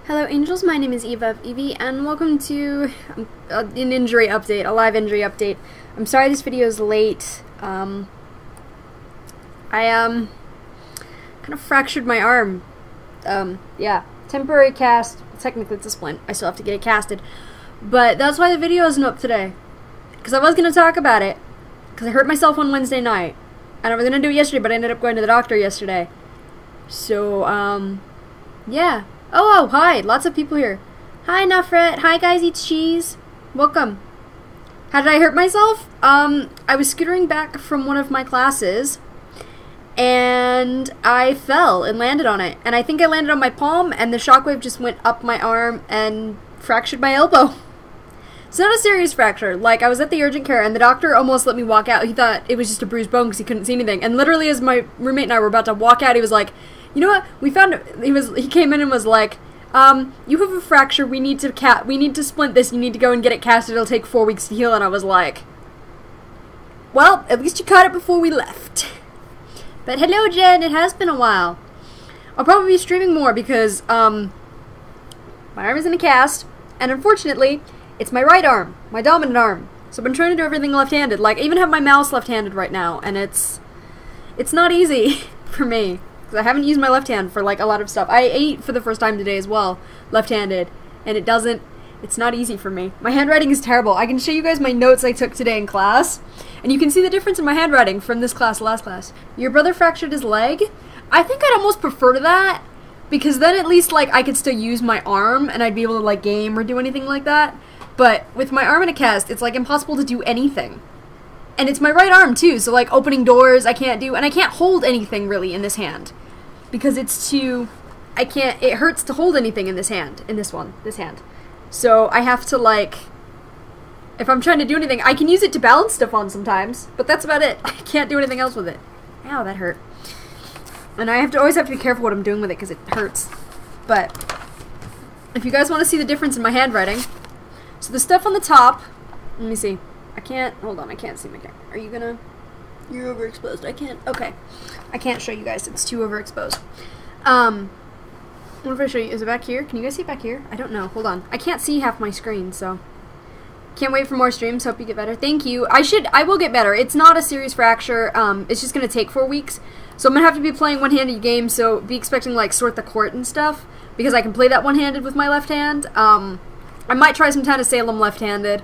Hello Angels, my name is eveofEvee, and welcome to an injury update, a live injury update. I'm sorry this video is late. I kind of fractured my arm. Yeah, temporary cast. Technically it's a splint. I still have to get it casted. But that's why the video isn't up today. Because I was going to talk about it. Because I hurt myself on Wednesday night. And I was going to do it yesterday, but I ended up going to the doctor yesterday. So, yeah. Oh, hi! Lots of people here. Hi, Nuffret. Hi, guys. Eats cheese. Welcome. How did I hurt myself? I was scootering back from one of my classes, and I fell and landed on it. And I think I landed on my palm, and the shockwave just went up my arm and fractured my elbow. It's not a serious fracture. Like, I was at the urgent care, and the doctor almost let me walk out. He thought it was just a bruised bone because he couldn't see anything. And literally, as my roommate and I were about to walk out, he was like, you know what? We found it. He came in and was like, you have a fracture. We need to splint this. You need to go and get it casted. It'll take 4 weeks to heal. And I was like, well, at least you caught it before we left. But hello, Jen. It has been a while. I'll probably be streaming more because my arm is in a cast, and unfortunately, it's my right arm, my dominant arm. So I've been trying to do everything left-handed. Like, I even have my mouse left-handed right now, and it's not easy for me. Because I haven't used my left hand for, like, a lot of stuff. I ate for the first time today as well, left-handed, and it's not easy for me. My handwriting is terrible. I can show you guys my notes I took today in class, and you can see the difference in my handwriting from this class to last class. Your brother fractured his leg? I think I'd almost prefer to that, because then at least, like, I could still use my arm, and I'd be able to, like, game or do anything like that. But with my arm in a cast, it's, like, impossible to do anything. And it's my right arm, too, so, like, opening doors I can't do, and I can't hold anything, really, in this hand. Because it hurts to hold anything in this hand, this hand. So I have to, like, if I'm trying to do anything, I can use it to balance stuff on sometimes, but that's about it. I can't do anything else with it. Ow, that hurt. And I always have to be careful what I'm doing with it, because it hurts. But if you guys want to see the difference in my handwriting, so the stuff on the top, let me see. Hold on, I can't see my camera. Are you gonna? You're overexposed. I can't. Okay. I can't show you guys. It's too overexposed. What if I show you? Is it back here? Can you guys see it back here? I don't know. Hold on. I can't see half my screen, so. Can't wait for more streams. Hope you get better. Thank you. I will get better. It's not a serious fracture. It's just going to take 4 weeks. So I'm going to have to be playing one-handed games, so be expecting, like, sort the court and stuff. Because I can play that one-handed with my left hand. I might try some Town of Salem left-handed.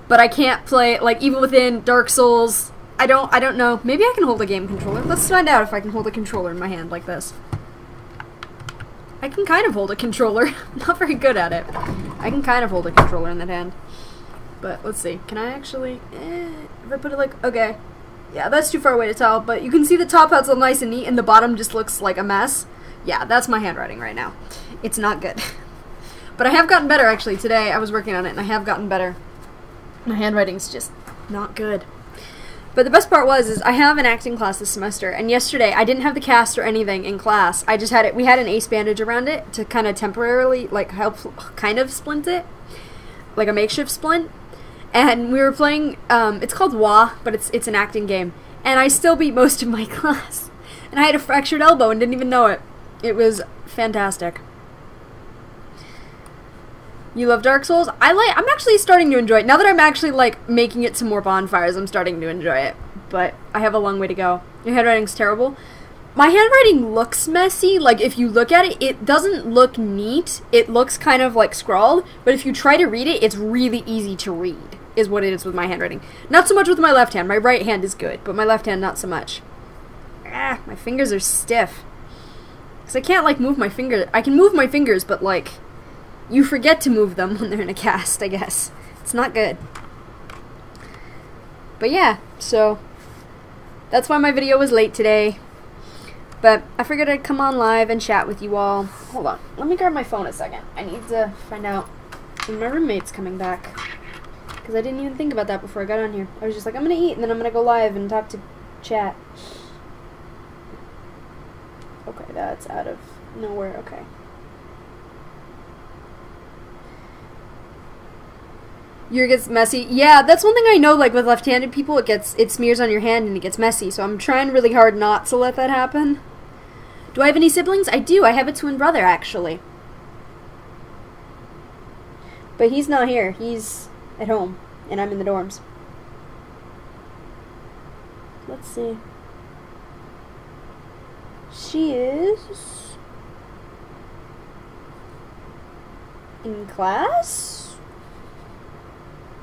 But I can't play, like, Evil Within, Dark Souls. I don't know. Maybe I can hold a game controller. Let's find out if I can hold a controller in my hand like this. I can kind of hold a controller. I'm not very good at it. I can kind of hold a controller in that hand. But let's see. Can I actually... if I put it like... Okay. Yeah, that's too far away to tell. But you can see the top out's all nice and neat and the bottom just looks like a mess. Yeah, that's my handwriting right now. It's not good. But I have gotten better, actually. Today I was working on it and I have gotten better. My handwriting's just not good. But the best part is I have an acting class this semester, and yesterday I didn't have the cast or anything in class. I just had it. We had an ace bandage around it to kind of temporarily, like, help kind of splint it, like a makeshift splint. And we were playing. It's called WA, but it's an acting game. And I still beat most of my class, and I had a fractured elbow and didn't even know it. It was fantastic. You love Dark Souls? I'm actually starting to enjoy it. Now that I'm actually, like, making it to more bonfires, I'm starting to enjoy it. But I have a long way to go. Your handwriting's terrible. My handwriting looks messy. Like, if you look at it, it doesn't look neat. It looks kind of, like, scrawled. But if you try to read it, it's really easy to read, is what it is with my handwriting. Not so much with my left hand. My right hand is good, but my left hand, not so much. Ah, my fingers are stiff. Because I can't, like, move my fingers. I can move my fingers, but, like... You forget to move them when they're in a cast, I guess. It's not good. But yeah, so that's why my video was late today. But I figured I'd come on live and chat with you all. Hold on, let me grab my phone a second. I need to find out when my roommate's coming back. Because I didn't even think about that before I got on here. I was just like, I'm going to eat and then I'm going to go live and talk to chat. Okay, that's out of nowhere. Okay. Yours gets messy. Yeah, that's one thing I know, like, with left-handed people, it smears on your hand and it gets messy, so I'm trying really hard not to let that happen. Do I have any siblings? I do. I have a twin brother, actually. But he's not here. He's at home, and I'm in the dorms. Let's see. She is in class?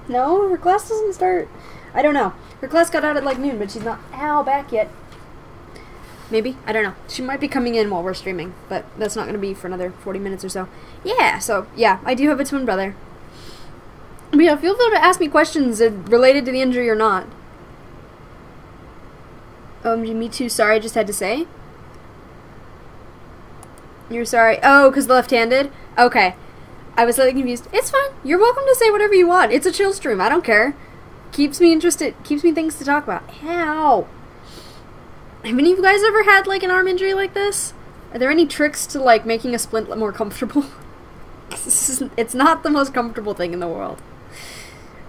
No, her class doesn't start. I don't know. Her class got out at like noon, but she's not back yet. Maybe? I don't know. She might be coming in while we're streaming, but that's not going to be for another 40 minutes or so. Yeah, so, yeah, I do have a twin brother. But yeah, feel free to ask me questions related to the injury or not. Me too, sorry, I just had to say. You're sorry. Oh, because left-handed? Okay. I was slightly confused. It's fine. You're welcome to say whatever you want. It's a chill stream. I don't care. Keeps me interested. Keeps me things to talk about. Ow. Have any of you guys ever had, like, an arm injury like this? Are there any tricks to, like, making a splint more comfortable? It's not the most comfortable thing in the world.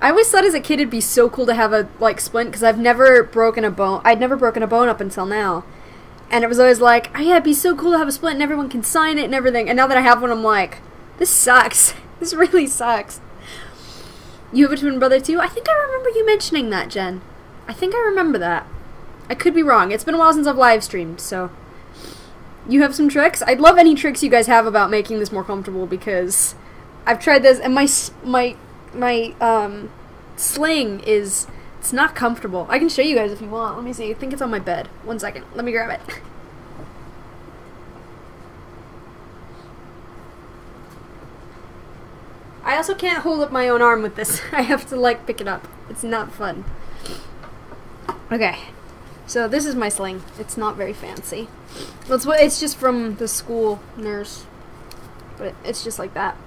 I always thought as a kid it'd be so cool to have a, like, splint, because I've never broken a bone. I'd never broken a bone up until now. And it was always like, oh yeah, it'd be so cool to have a splint and everyone can sign it and everything. And now that I have one, I'm like, this sucks. This really sucks. You have a twin brother too? I think I remember you mentioning that, Jen. I think I remember that. I could be wrong. It's been a while since I've live streamed, so. You have some tricks? I'd love any tricks you guys have about making this more comfortable, because I've tried this and my sling is, it's not comfortable. I can show you guys if you want. Let me see. I think it's on my bed. 1 second. Let me grab it. I also can't hold up my own arm with this. I have to, like, pick it up. It's not fun. Okay. So this is my sling. It's not very fancy. It's just from the school nurse. But it's just like that.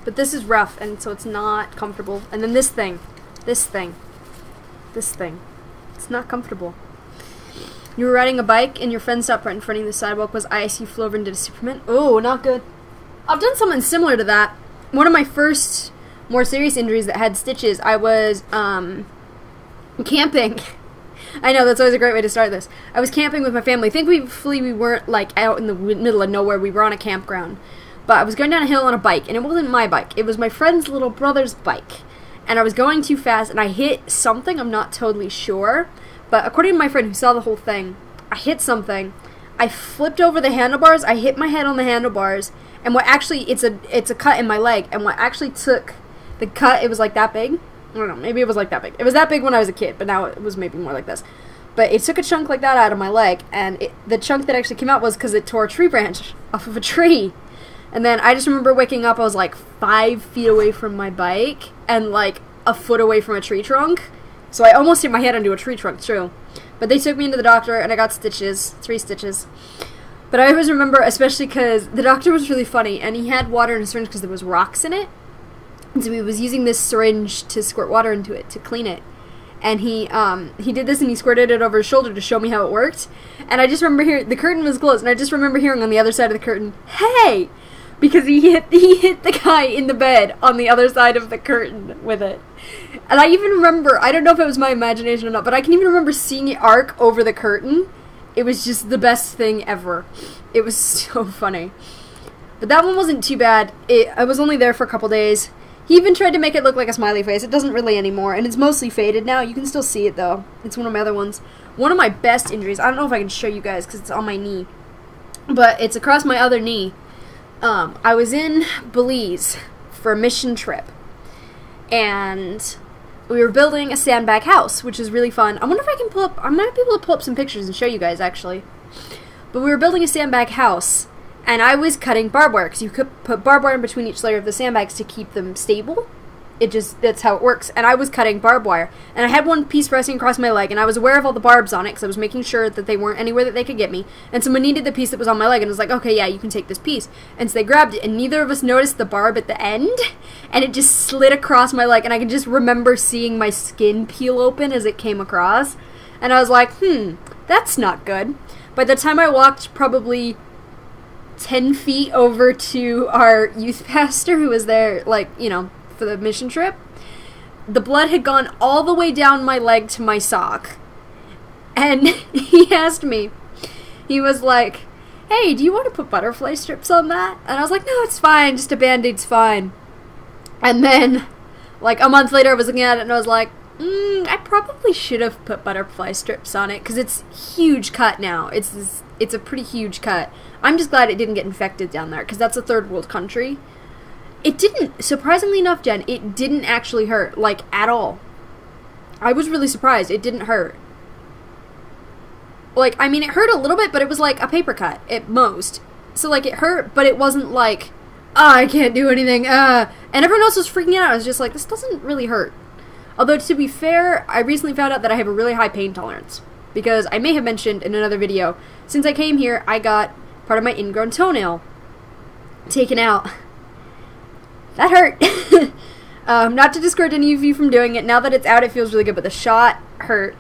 But this is rough, and so it's not comfortable. And then this thing. This thing. It's not comfortable. You were riding a bike, and your friend stopped right in front of the sidewalk. Was ice, you flew over and did a Superman? Oh, not good. I've done something similar to that. One of my first more serious injuries that had stitches, I was camping. I know, that's always a great way to start this. I was camping with my family. Thankfully, we weren't, like, out in the middle of nowhere. We were on a campground. But I was going down a hill on a bike, and it wasn't my bike. It was my friend's little brother's bike. And I was going too fast, and I hit something. I'm not totally sure. But according to my friend who saw the whole thing, I hit something. I flipped over the handlebars. I hit my head on the handlebars. And what actually, it's a cut in my leg. And what actually took the cut, it was like that big. I don't know, maybe it was like that big. It was that big when I was a kid, but now it was maybe more like this. But it took a chunk like that out of my leg, and the chunk that actually came out was because it tore a tree branch off of a tree. And then I just remember waking up, I was like 5 feet away from my bike, and like a foot away from a tree trunk. So I almost hit my head onto a tree trunk, true. But they took me into the doctor, and I got stitches, 3 stitches. But I always remember, especially because the doctor was really funny, and he had water in a syringe because there was rocks in it. And so he was using this syringe to squirt water into it, to clean it. And he did this and he squirted it over his shoulder to show me how it worked. And I just remember hearing, the curtain was closed, and I just remember hearing on the other side of the curtain, "Hey!" Because he hit the guy in the bed on the other side of the curtain with it. And I even remember, I don't know if it was my imagination or not, but I can even remember seeing it arc over the curtain. It was just the best thing ever. It was so funny. But that one wasn't too bad. I was only there for a couple days. He even tried to make it look like a smiley face. It doesn't really anymore, and it's mostly faded now. You can still see it, though. It's one of my other ones. One of my best injuries, I don't know if I can show you guys because it's on my knee, but it's across my other knee. I was in Belize for a mission trip, and we were building a sandbag house, which is really fun. I wonder if I can pull up, I might be able to pull up some pictures and show you guys, actually. But we were building a sandbag house, and I was cutting barbed wire, because you could put barbed wire in between each layer of the sandbags to keep them stable. That's how it works. And I was cutting barbed wire. And I had one piece resting across my leg, and I was aware of all the barbs on it, because I was making sure that they weren't anywhere that they could get me. And someone needed the piece that was on my leg, and was like, okay, yeah, you can take this piece. And so they grabbed it, and neither of us noticed the barb at the end, and it just slid across my leg, and I can just remember seeing my skin peel open as it came across. And I was like, that's not good. By the time I walked probably 10 feet over to our youth pastor who was there, like, you know, for the mission trip, the blood had gone all the way down my leg to my sock. And he asked me, he was like, hey, do you want to put butterfly strips on that? And I was like, no, it's fine, just a Band-Aid's fine. And then, like, a month later I was looking at it and I was like, I probably should have put butterfly strips on it, because it's a huge cut now. It's a pretty huge cut. I'm just glad it didn't get infected down there, because that's a third world country. It didn't, surprisingly enough, Jen, it didn't actually hurt, like, at all. I was really surprised. It didn't hurt. Like, I mean, it hurt a little bit, but it was like a paper cut at most. So, like, it hurt, but it wasn't like, I can't do anything, And everyone else was freaking out. I was just like, this doesn't really hurt. Although, to be fair, I recently found out that I have a really high pain tolerance. Because I may have mentioned in another video, since I came here, I got part of my ingrown toenail taken out. That hurt. Not to discourage any of you from doing it. Now that it's out, it feels really good, but the shot hurt.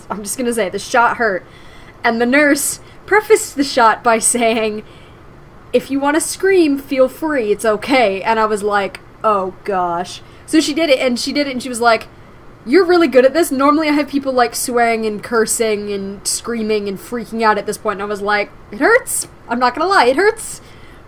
I'm just gonna say, the shot hurt. And the nurse prefaced the shot by saying, if you want to scream, feel free, it's okay. And I was like, oh gosh. So she did it, and she was like, you're really good at this. Normally I have people, like, swearing and cursing and screaming and freaking out at this point, and I was like, it hurts. I'm not gonna lie, it hurts.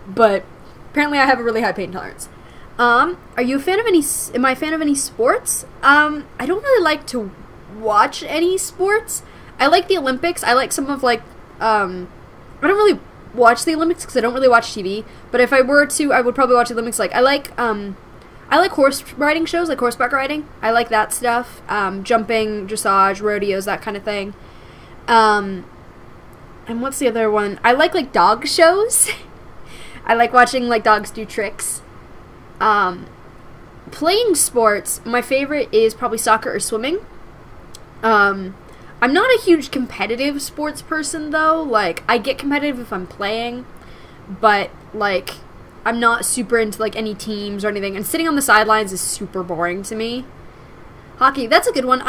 But apparently I have a really high pain tolerance. Are you a fan of am I a fan of any sports? I don't really like to watch any sports. I like the Olympics. I like some of, like, I don't really watch the Olympics because I don't really watch TV, but if I were to, I would probably watch the Olympics. Like, I like horse riding shows, like horseback riding. I like that stuff. Jumping, dressage, rodeos, that kind of thing. And what's the other one? I like dog shows. I like watching, like, dogs do tricks. Playing sports, my favorite is probably soccer or swimming. I'm not a huge competitive sports person, though. Like, I get competitive if I'm playing, but, like, I'm not super into, like, any teams or anything, and sitting on the sidelines is super boring to me. Hockey, that's a good one.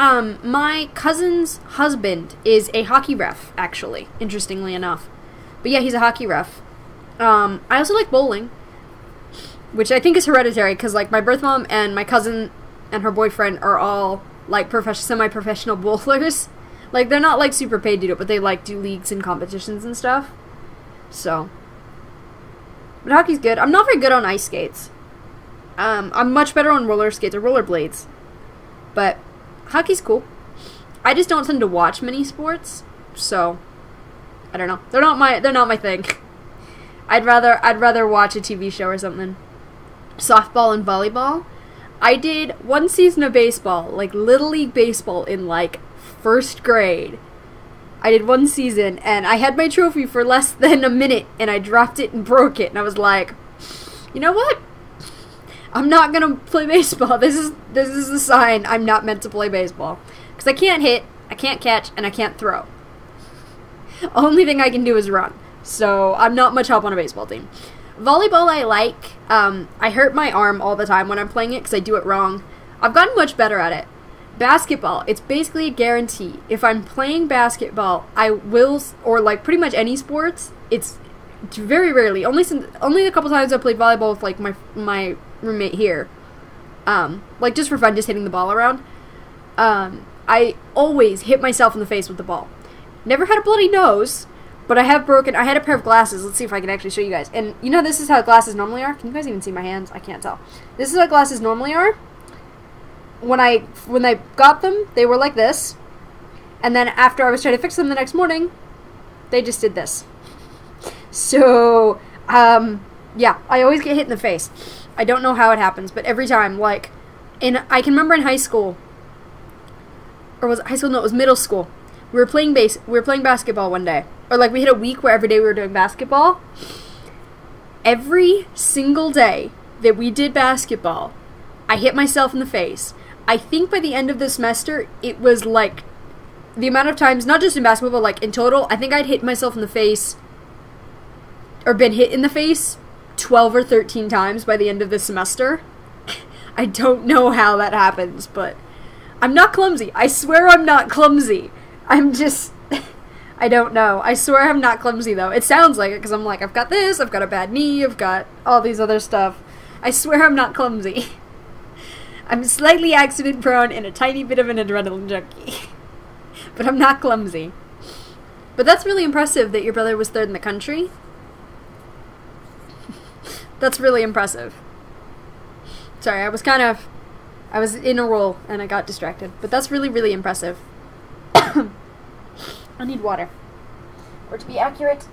My cousin's husband is a hockey ref, actually, interestingly enough. But yeah, he's a hockey ref. I also like bowling, which I think is hereditary, because, like, my birth mom and my cousin and her boyfriend are all, like, semi-professional bowlers. Like, they're not, like, super paid to do it, but they, like, do leagues and competitions and stuff. So. But hockey's good. I'm not very good on ice skates. I'm much better on roller skates or rollerblades. But hockey's cool. I just don't tend to watch many sports, so I don't know. They're not my thing. I'd rather watch a TV show or something. Softball and volleyball. I did one season of baseball, like Little League Baseball, in, like, first grade. I did one season, and I had my trophy for less than a minute, and I dropped it and broke it, and I was like, you know what? I'm not gonna play baseball. This is a sign I'm not meant to play baseball. Because I can't hit, I can't catch, and I can't throw. Only thing I can do is run. So I'm not much help on a baseball team. Volleyball I like. I hurt my arm all the time when I'm playing it because I do it wrong. I've gotten much better at it. Basketball, it's basically a guarantee. If I'm playing basketball, I will, or, like, pretty much any sports, it's very rarely, only a couple times I played volleyball with, like, my roommate here. Like, just for fun, just hitting the ball around. I always hit myself in the face with the ball. Never had a bloody nose, but I had a pair of glasses. Let's see if I can actually show you guys. And you know, this is how glasses normally are. Can you guys even see my hands? I can't tell. This is how glasses normally are. When I got them, they were like this. And then after I was trying to fix them the next morning, they just did this. So, yeah, I always get hit in the face. I don't know how it happens, but every time, like, I can remember in high school, or was it high school? No, it was middle school. We were playing basketball one day. Or, like, we had a week where every day we were doing basketball. Every single day that we did basketball, I hit myself in the face. I think by the end of the semester, it was, like, the amount of times, not just in basketball, but, like, in total, I think I'd hit myself in the face, or been hit in the face 12 or 13 times by the end of the semester. I don't know how that happens, but I'm not clumsy. I swear I'm not clumsy. I'm just, I don't know. I swear I'm not clumsy, though. It sounds like it, because I'm like, I've got this, I've got a bad knee, I've got all these other stuff. I swear I'm not clumsy. I'm slightly accident prone and a tiny bit of an adrenaline junkie. But I'm not clumsy. But that's really impressive that your brother was third in the country. That's really impressive. Sorry, I was in a roll and I got distracted. But that's really, really impressive. I need water. Or to be accurate,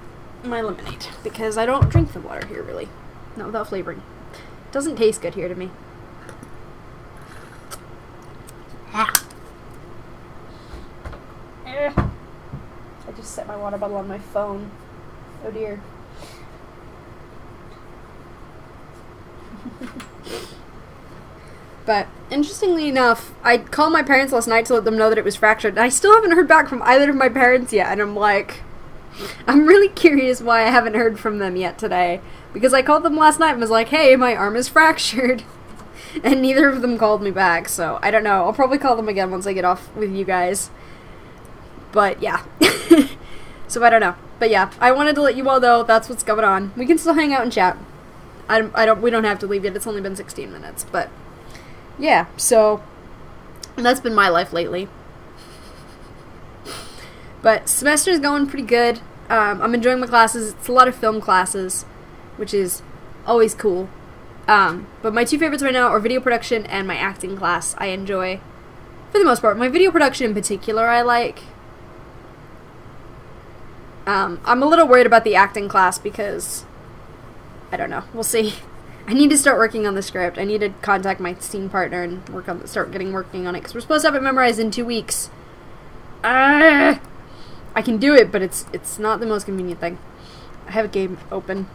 my lemonade. Because I don't drink the water here, really. Not without flavoring. It doesn't taste good here to me. Ah. I just set my water bottle on my phone. Oh dear. But interestingly enough, I called my parents last night to let them know that it was fractured. And I still haven't heard back from either of my parents yet. And I'm like, I'm really curious why I haven't heard from them yet today. Because I called them last night and was like, hey, my arm is fractured. And neither of them called me back. So I don't know. I'll probably call them again once I get off with you guys. But yeah. So I don't know. But yeah, I wanted to let you all know that's what's going on. We can still hang out and chat. We don't have to leave yet. It's only been 16 minutes, but yeah, so that's been my life lately. But semester's going pretty good. I'm enjoying my classes. It's a lot of film classes, which is always cool. But my two favorites right now are video production and my acting class. I enjoy, for the most part. My video production in particular I like. I'm a little worried about the acting class because, I don't know, we'll see. I need to start working on the script. I need to contact my scene partner and start working on it, because we're supposed to have it memorized in 2 weeks. I can do it, but it's not the most convenient thing. I have a game open.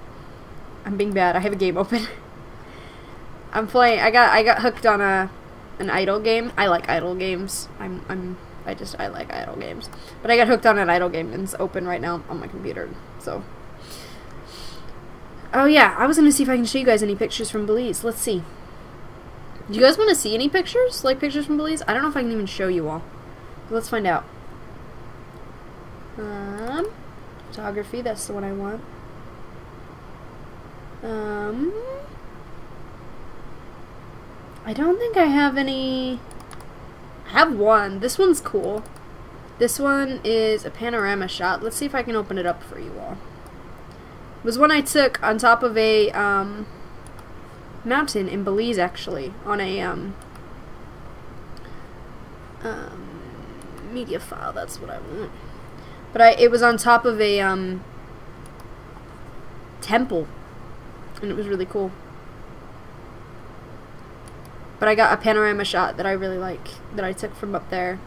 I'm being bad. I have a game open. I'm playing. I got hooked on an idle game. I like idle games. I like idle games. But I got hooked on an idle game and it's open right now on my computer. So. Oh yeah, I was gonna see if I can show you guys any pictures from Belize. Let's see. Do you guys want to see any pictures? Like pictures from Belize? I don't know if I can even show you all. But let's find out. Photography, that's the one I want. I don't think I have any. I have one. This one's cool. This one is a panorama shot. Let's see if I can open it up for you all. It was one I took on top of a mountain in Belize, actually, on a media file. That's what I want. But it was on top of a temple, and it was really cool. But I got a panorama shot that I really like, that I took from up there.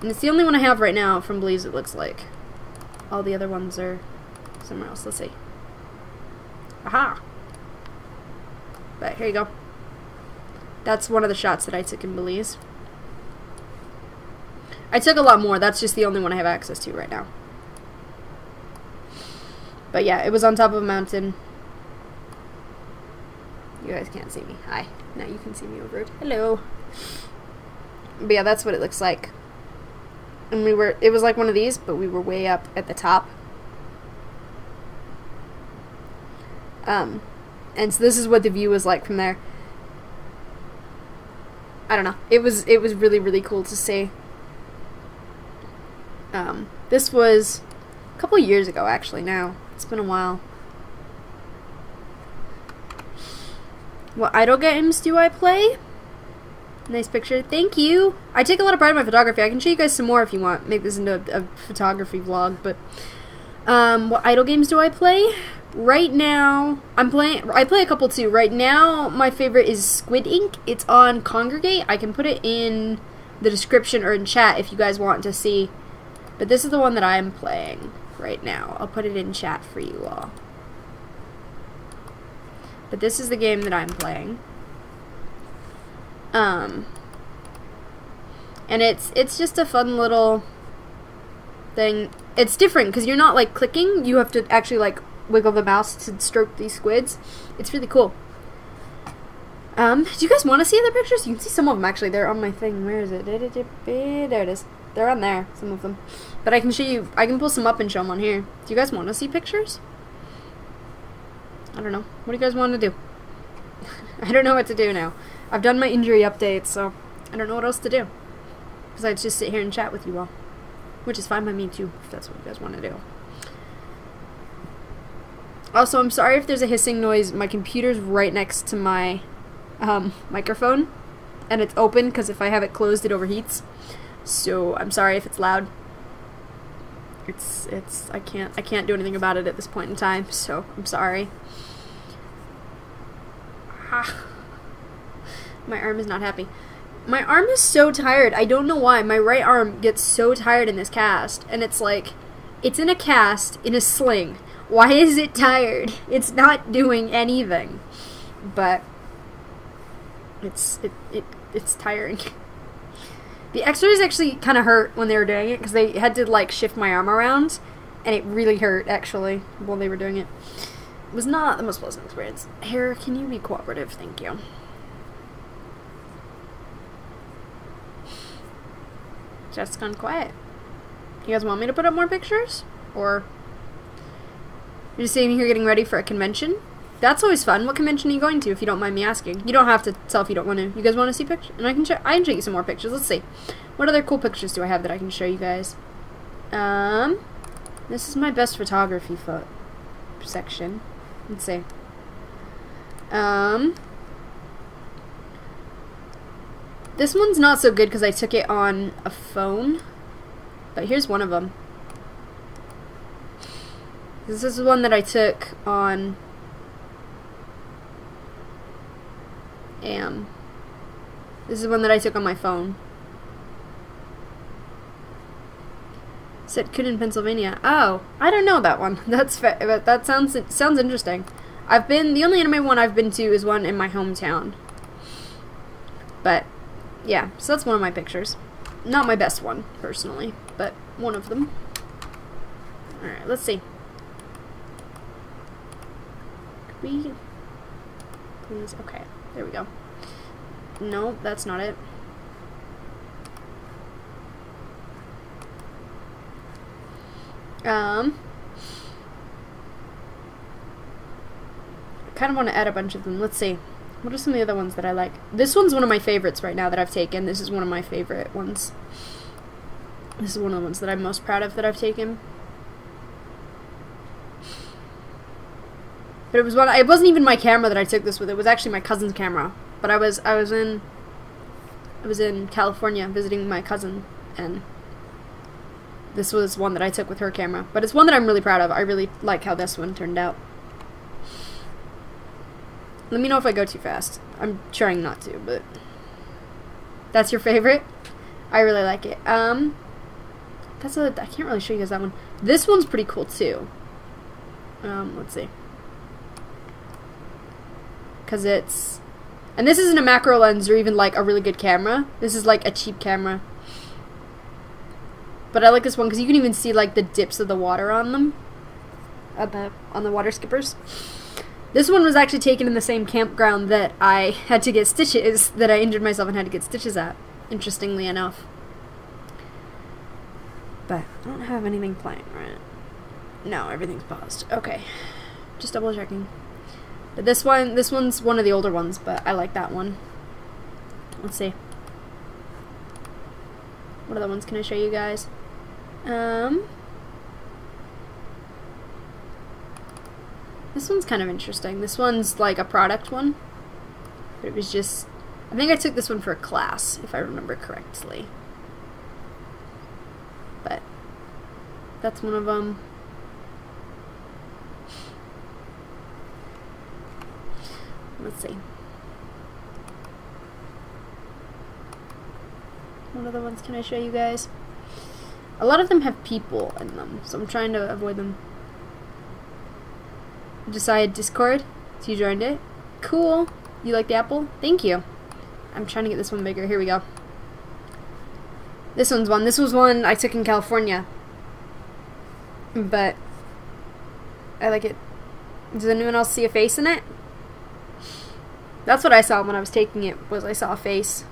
And it's the only one I have right now from Belize, it looks like. All the other ones are somewhere else. Let's see. Aha! But here you go. That's one of the shots that I took in Belize. I took a lot more. That's just the only one I have access to right now. But yeah, it was on top of a mountain. You guys can't see me. Hi. Now you can see me over it. Hello. But yeah, that's what it looks like. And it was like one of these, but we were way up at the top. And so this is what the view was like from there. I don't know. It was really, really cool to see. This was a couple years ago, actually, now. It's been a while. What idle games do I play? Nice picture. Thank you. I take a lot of pride in my photography. I can show you guys some more if you want. Make this into a photography vlog. But what idle games do I play? Right now, I play a couple too. Right now, my favorite is Squid Ink. It's on Congregate. I can put it in the description or in chat if you guys want to see. But this is the one that I'm playing right now. I'll put it in chat for you all. But this is the game that I'm playing. And it's just a fun little thing. It's different because you're not like clicking. You have to actually like wiggle the mouse to stroke these squids. It's really cool. Do you guys want to see other pictures? You can see some of them actually. They're on my thing. Where is it? There it is. They're on there, some of them. But I can show you. I can pull some up and show them on here. Do you guys want to see pictures? I don't know. What do you guys want to do? I don't know what to do now. I've done my injury update, so I don't know what else to do. Besides just sit here and chat with you all. Which is fine by me too, if that's what you guys want to do. Also, I'm sorry if there's a hissing noise. My computer's right next to my microphone, and it's open because if I have it closed, it overheats. So I'm sorry if it's loud. I can't do anything about it at this point in time. So I'm sorry. My arm is not happy. My arm is so tired. I don't know why. My right arm gets so tired in this cast, and it's like, it's in a cast in a sling. Why is it tired? It's not doing anything. But it's tiring. The x-rays actually kind of hurt when they were doing it because they had to like shift my arm around, and it really hurt actually while they were doing it. It was not the most pleasant experience. Hair, can you be cooperative? Thank you. Just gone quiet. You guys want me to put up more pictures? Or you're just sitting here getting ready for a convention? That's always fun. What convention are you going to, if you don't mind me asking? You don't have to tell if you don't want to. You guys want to see pictures? And I can show you some more pictures. Let's see. What other cool pictures do I have that I can show you guys? This is my best photography section. Let's see. This one's not so good because I took it on a phone. But here's one of them. This is one that I took on this is one that I took on my phone. Said Coon in Pennsylvania. Oh, I don't know that one. That's fair, but that sounds interesting. The only anime one I've been to is one in my hometown. But yeah, so that's one of my pictures. Not my best one, personally, but one of them. Alright, let's see. Could we please? Okay, there we go. No, that's not it. I kind of want to add a bunch of them. Let's see. What are some of the other ones that I like? This one's one of my favorites right now that I've taken. This is one of my favorite ones. This is one of the ones that I'm most proud of that I've taken. But it wasn't even my camera that I took this with. It was actually my cousin's camera. But I was in California visiting my cousin, and this was one that I took with her camera. But it's one that I'm really proud of. I really like how this one turned out. Let me know if I go too fast. I'm trying not to, but that's your favorite? I really like it. I can't really show you guys that one. This one's pretty cool too. Let's see. Cause and this isn't a macro lens or even like a really good camera. This is like a cheap camera. But I like this one because you can even see like the dips of the water on them. On the water skippers. This one was actually taken in the same campground that I had to get stitches, that I injured myself and had to get stitches at, interestingly enough. But I don't have anything playing, right? No, everything's paused. Okay. Just double checking. But this one's one of the older ones, but I like that one. Let's see. What other ones can I show you guys? This one's kind of interesting. This one's like a product one. But it was just, I think I took this one for a class, if I remember correctly. But that's one of them. Let's see. What other ones can I show you guys? A lot of them have people in them, so I'm trying to avoid them. Decided Discord, so you joined it. Cool. You like the apple? Thank you. I'm trying to get this one bigger. Here we go. This one's one. This was one I took in California. But I like it. Does anyone else see a face in it? That's what I saw when I was taking it, was I saw a face.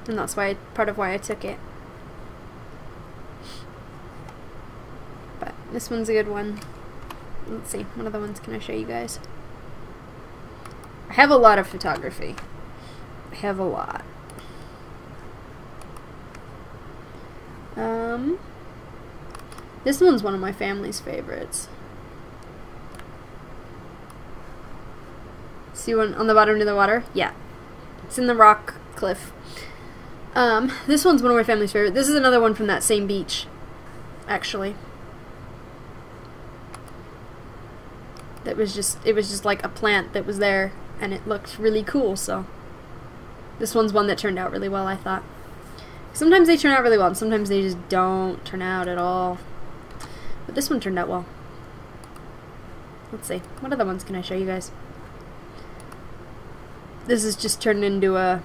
And that's why part of why I took it. But this one's a good one. Let's see, what other ones can I show you guys? I have a lot of photography. I have a lot. This one's one of my family's favorites. See one on the bottom near the water? Yeah. It's in the rock cliff. This one's one of my family's favorite. This is another one from that same beach, actually. It was just like a plant that was there, and it looked really cool, so. This one's one that turned out really well, I thought. Sometimes they turn out really well, and sometimes they just don't turn out at all. But this one turned out well. Let's see. What other ones can I show you guys? This is just turned into a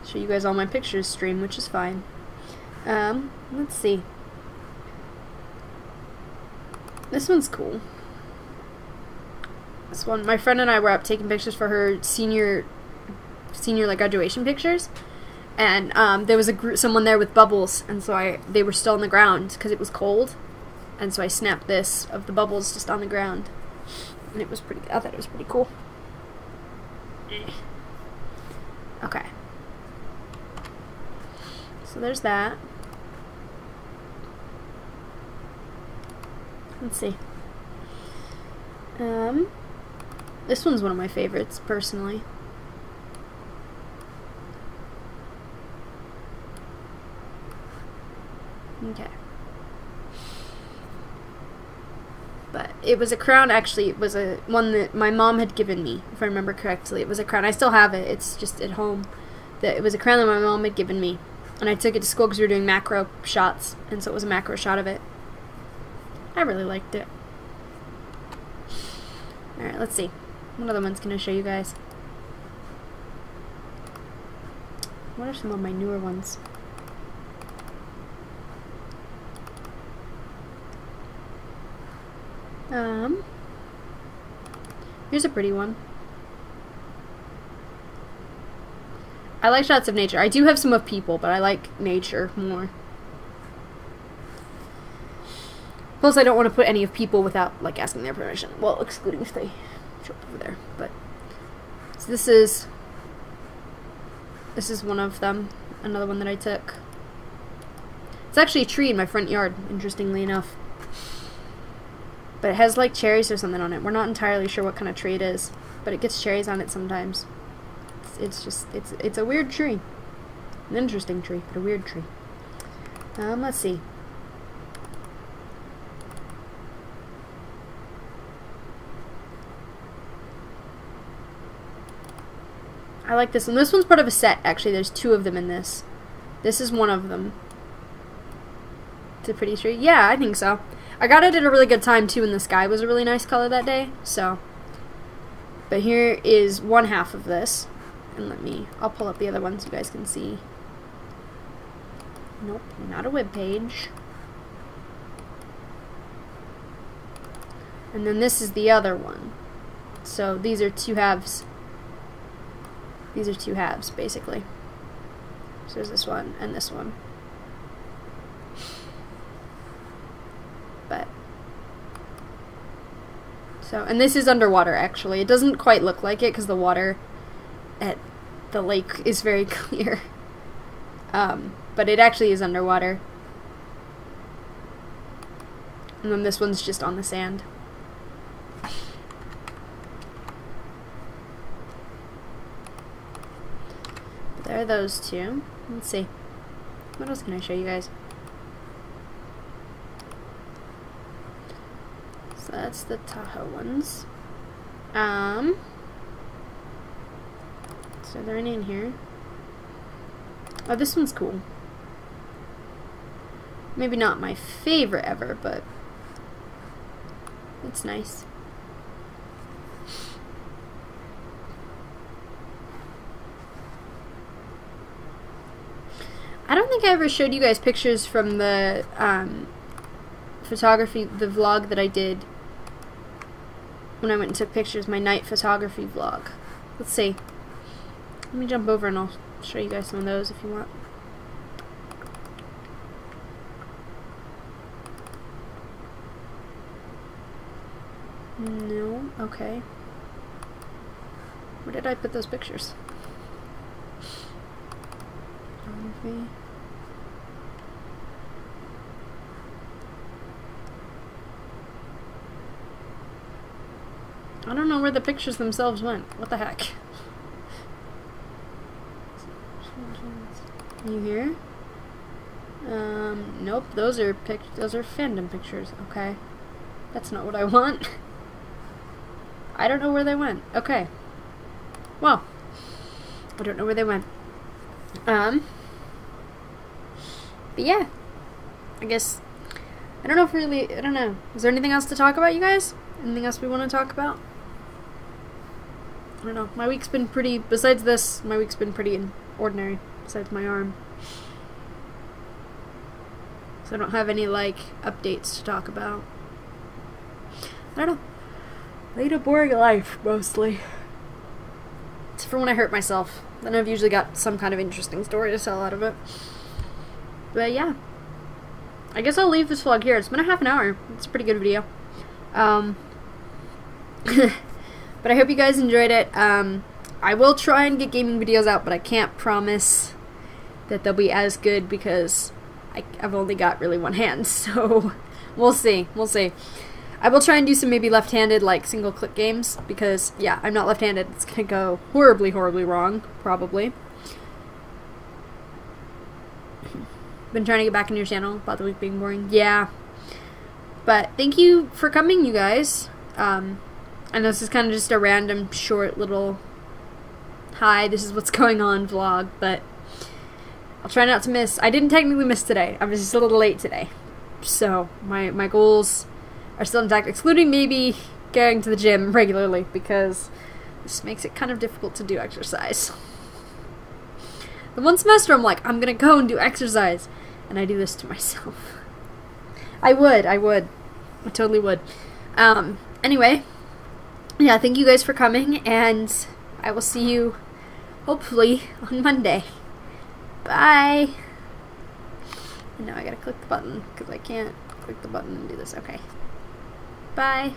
show you guys all my pictures stream, which is fine. Let's see. This one's cool. This one, my friend and I were up taking pictures for her senior like graduation pictures, and there was someone there with bubbles, and so they were still on the ground because it was cold, and so I snapped this of the bubbles just on the ground, and I thought it was pretty cool. Okay. So there's that. Let's see. This one's one of my favorites, personally. Okay. But it was a crown, actually. It was one that my mom had given me, if I remember correctly. It was a crown. I still have it. It's just at home. It was a crown that my mom had given me. And I took it to school because we were doing macro shots, and so it was a macro shot of it. I really liked it. Alright, let's see. What other ones can I show you guys? What are some of my newer ones? Here's a pretty one. I like shots of nature. I do have some of people, but I like nature more. Plus, I don't want to put any of people without, like, asking their permission. Well, excluding if they show up over there. But so this is one of them. Another one that I took. It's actually a tree in my front yard, interestingly enough. But it has, like, cherries or something on it. We're not entirely sure what kind of tree it is, but it gets cherries on it sometimes. It's a weird tree. An interesting tree, but a weird tree. Let's see. I like this one. This one's part of a set, actually. There's two of them in this. This is one of them. It's a pretty tree. Yeah, I think so. I got it at a really good time, too, and the sky was a really nice color that day, so. But here is one half of this. And I'll pull up the other ones so you guys can see. Nope, not a web page. And then this is the other one. So these are two halves. These are two halves, basically. So there's this one and this one. But so, and this is underwater, actually. It doesn't quite look like it because the water at the lake is very clear. But it actually is underwater. And then this one's just on the sand. But there are those two. Let's see. What else can I show you guys? So that's the Tahoe ones. So are there any in here? Oh, this one's cool. Maybe not my favorite ever, but it's nice. I don't think I ever showed you guys pictures from the photography, the vlog that I did when I went and took pictures, my night photography vlog. Let's see. Let me jump over and I'll show you guys some of those if you want. No? Okay. Where did I put those pictures? I don't know where the pictures themselves went. What the heck? You here? Nope. Those are fandom pictures. Okay. That's not what I want. I don't know where they went. Okay. Well, I don't know where they went. But yeah. I guess, I don't know if really, I don't know. Is there anything else to talk about, you guys? Anything else we want to talk about? I don't know. My week's been pretty, besides this, my week's been pretty ordinary, besides my arm. So I don't have any, like, updates to talk about. I don't know. I lead a boring life, mostly. It's for when I hurt myself. Then I've usually got some kind of interesting story to tell out of it. But yeah. I guess I'll leave this vlog here. It's been a half an hour. It's a pretty good video. But I hope you guys enjoyed it. I will try and get gaming videos out, but I can't promise that they'll be as good because I've only got really one hand. So we'll see. We'll see. I will try and do some maybe left-handed, like, single-click games because, yeah, I'm not left-handed. It's gonna go horribly, horribly wrong, probably. Been trying to get back in your channel about the week being boring. Yeah. But thank you for coming, you guys. I know this is kind of just a random, short little hi, this is what's going on vlog, but I'll try not to miss. I didn't technically miss today. I was just a little late today. So, my goals are still intact, excluding maybe going to the gym regularly, because this makes it kind of difficult to do exercise. The one semester I'm like, I'm gonna go and do exercise, and I do this to myself. I would. I totally would. Anyway, yeah, thank you guys for coming, and I will see you, hopefully, on Monday. Bye! And now I gotta click the button, because I can't click the button and do this. Okay. Bye.